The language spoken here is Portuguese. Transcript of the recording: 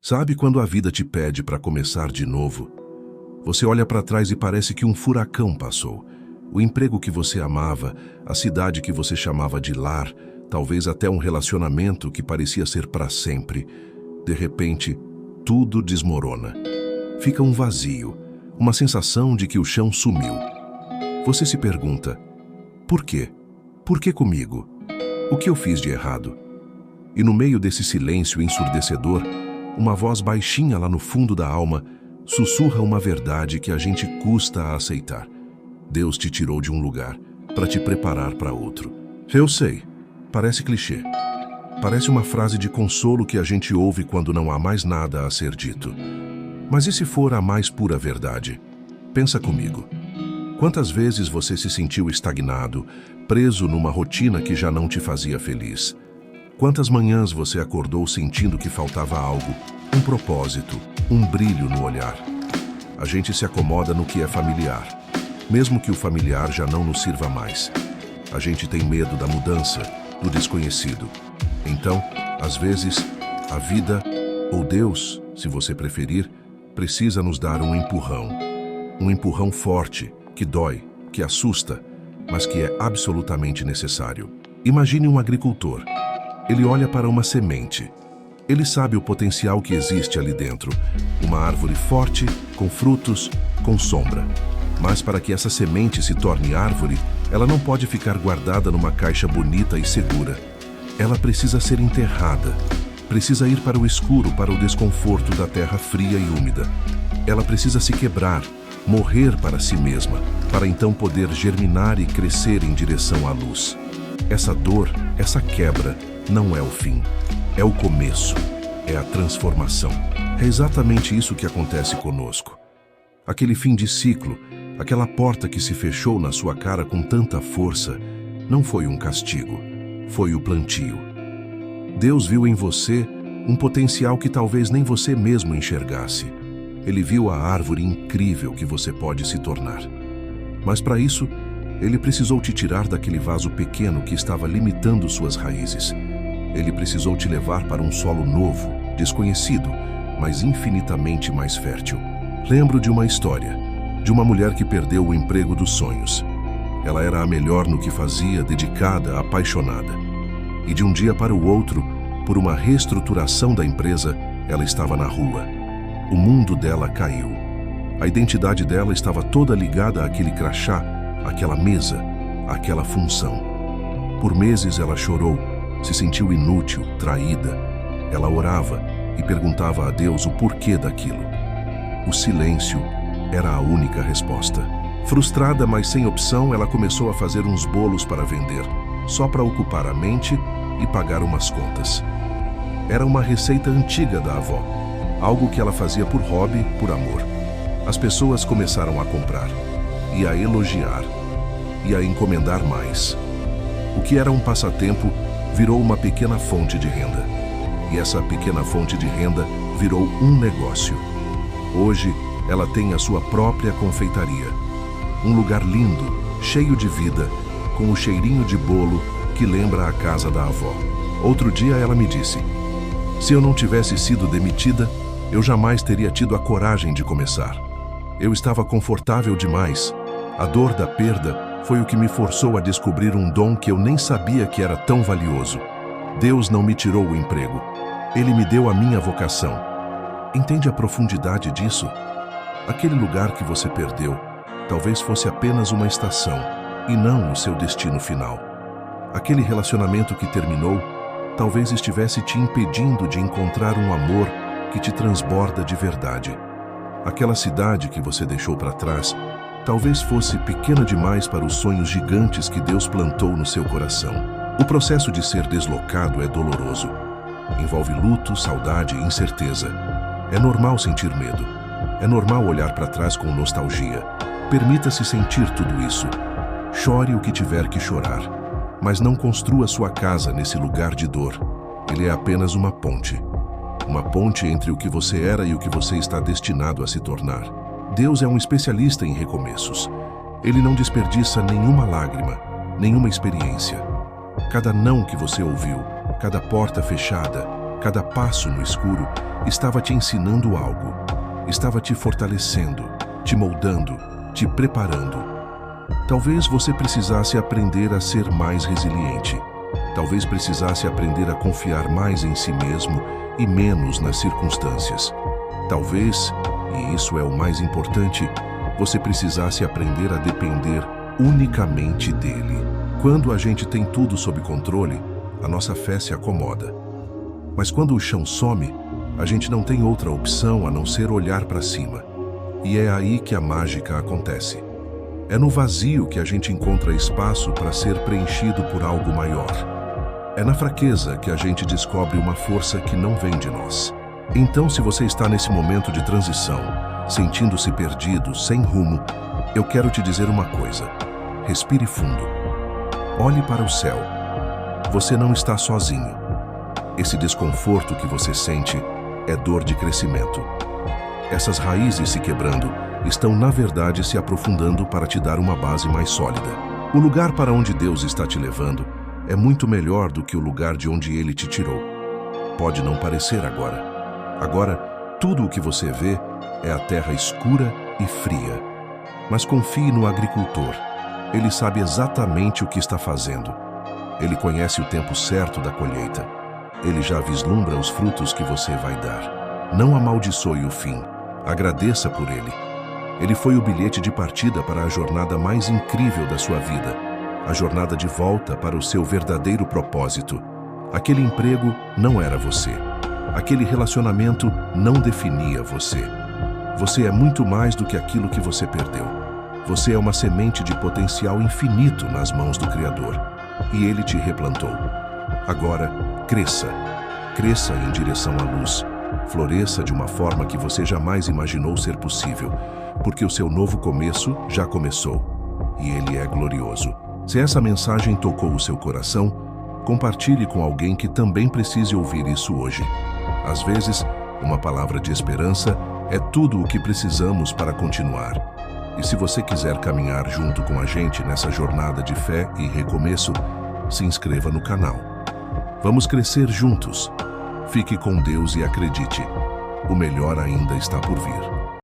Sabe quando a vida te pede para começar de novo? Você olha para trás e parece que um furacão passou. O emprego que você amava, a cidade que você chamava de lar, talvez até um relacionamento que parecia ser para sempre. De repente, tudo desmorona. Fica um vazio, uma sensação de que o chão sumiu. Você se pergunta, por quê? Por que comigo? O que eu fiz de errado? E no meio desse silêncio ensurdecedor, uma voz baixinha lá no fundo da alma sussurra uma verdade que a gente custa a aceitar. Deus te tirou de um lugar para te preparar para outro. Eu sei, parece clichê. Parece uma frase de consolo que a gente ouve quando não há mais nada a ser dito. Mas e se for a mais pura verdade? Pensa comigo. Quantas vezes você se sentiu estagnado, preso numa rotina que já não te fazia feliz? Quantas manhãs você acordou sentindo que faltava algo, um propósito, um brilho no olhar? A gente se acomoda no que é familiar, mesmo que o familiar já não nos sirva mais. A gente tem medo da mudança, do desconhecido. Então, às vezes, a vida, ou Deus, se você preferir, precisa nos dar um empurrão forte, que dói, que assusta, mas que é absolutamente necessário. Imagine um agricultor. Ele olha para uma semente. Ele sabe o potencial que existe ali dentro. Uma árvore forte, com frutos, com sombra. Mas para que essa semente se torne árvore, ela não pode ficar guardada numa caixa bonita e segura. Ela precisa ser enterrada. Precisa ir para o escuro, para o desconforto da terra fria e úmida. Ela precisa se quebrar, morrer para si mesma, para então poder germinar e crescer em direção à luz. Essa dor, essa quebra, não é o fim, é o começo, é a transformação. É exatamente isso que acontece conosco. Aquele fim de ciclo, aquela porta que se fechou na sua cara com tanta força, não foi um castigo, foi o plantio. Deus viu em você um potencial que talvez nem você mesmo enxergasse. Ele viu a árvore incrível que você pode se tornar. Mas para isso, Ele precisou te tirar daquele vaso pequeno que estava limitando suas raízes. Ele precisou te levar para um solo novo, desconhecido, mas infinitamente mais fértil. Lembro de uma história, de uma mulher que perdeu o emprego dos sonhos. Ela era a melhor no que fazia, dedicada, apaixonada. E de um dia para o outro, por uma reestruturação da empresa, ela estava na rua. O mundo dela caiu. A identidade dela estava toda ligada àquele crachá, àquela mesa, àquela função. Por meses ela chorou, se sentiu inútil, traída. Ela orava e perguntava a Deus o porquê daquilo. O silêncio era a única resposta. Frustrada, mas sem opção, ela começou a fazer uns bolos para vender, só para ocupar a mente e pagar umas contas. Era uma receita antiga da avó, algo que ela fazia por hobby, por amor. As pessoas começaram a comprar, e a elogiar, e a encomendar mais. O que era um passatempo virou uma pequena fonte de renda. E essa pequena fonte de renda virou um negócio. Hoje, ela tem a sua própria confeitaria. Um lugar lindo, cheio de vida, com o cheirinho de bolo que lembra a casa da avó. Outro dia ela me disse, se eu não tivesse sido demitida, eu jamais teria tido a coragem de começar. Eu estava confortável demais. A dor da perda foi o que me forçou a descobrir um dom que eu nem sabia que era tão valioso. Deus não me tirou o emprego. Ele me deu a minha vocação. Entende a profundidade disso? Aquele lugar que você perdeu talvez fosse apenas uma estação e não o seu destino final. Aquele relacionamento que terminou talvez estivesse te impedindo de encontrar um amor que te transborda de verdade. Aquela cidade que você deixou para trás talvez fosse pequena demais para os sonhos gigantes que Deus plantou no seu coração. O processo de ser deslocado é doloroso. Envolve luto, saudade e incerteza. É normal sentir medo. É normal olhar para trás com nostalgia. Permita-se sentir tudo isso. Chore o que tiver que chorar. Mas não construa sua casa nesse lugar de dor. Ele é apenas uma ponte. Uma ponte entre o que você era e o que você está destinado a se tornar. Deus é um especialista em recomeços. Ele não desperdiça nenhuma lágrima, nenhuma experiência. Cada não que você ouviu, cada porta fechada, Cada passo no escuro estava te ensinando algo, estava te fortalecendo, te moldando, te preparando. Talvez você precisasse aprender a ser mais resiliente. Talvez precisasse aprender a confiar mais em si mesmo e menos nas circunstâncias. Talvez, e isso é o mais importante, você precisasse aprender a depender unicamente dele. Quando a gente tem tudo sob controle, a nossa fé se acomoda. Mas quando o chão some, a gente não tem outra opção a não ser olhar para cima. E é aí que a mágica acontece. É no vazio que a gente encontra espaço para ser preenchido por algo maior. É na fraqueza que a gente descobre uma força que não vem de nós. Então, se você está nesse momento de transição, sentindo-se perdido, sem rumo, eu quero te dizer uma coisa. Respire fundo. Olhe para o céu. Você não está sozinho. Esse desconforto que você sente é dor de crescimento. Essas raízes se quebrando estão, na verdade, se aprofundando para te dar uma base mais sólida. O lugar para onde Deus está te levando é muito melhor do que o lugar de onde Ele te tirou. Pode não parecer agora. Agora, tudo o que você vê é a terra escura e fria. Mas confie no agricultor. Ele sabe exatamente o que está fazendo. Ele conhece o tempo certo da colheita. Ele já vislumbra os frutos que você vai dar. Não amaldiçoe o fim. Agradeça por ele. Ele foi o bilhete de partida para a jornada mais incrível da sua vida. A jornada de volta para o seu verdadeiro propósito. Aquele emprego não era você. Aquele relacionamento não definia você. Você é muito mais do que aquilo que você perdeu. Você é uma semente de potencial infinito nas mãos do Criador. E Ele te replantou. Agora, cresça. Cresça em direção à luz. Floresça de uma forma que você jamais imaginou ser possível, porque o seu novo começo já começou. E ele é glorioso. Se essa mensagem tocou o seu coração, compartilhe com alguém que também precise ouvir isso hoje. Às vezes, uma palavra de esperança é tudo o que precisamos para continuar. E se você quiser caminhar junto com a gente nessa jornada de fé e recomeço, se inscreva no canal. Vamos crescer juntos. Fique com Deus e acredite, o melhor ainda está por vir.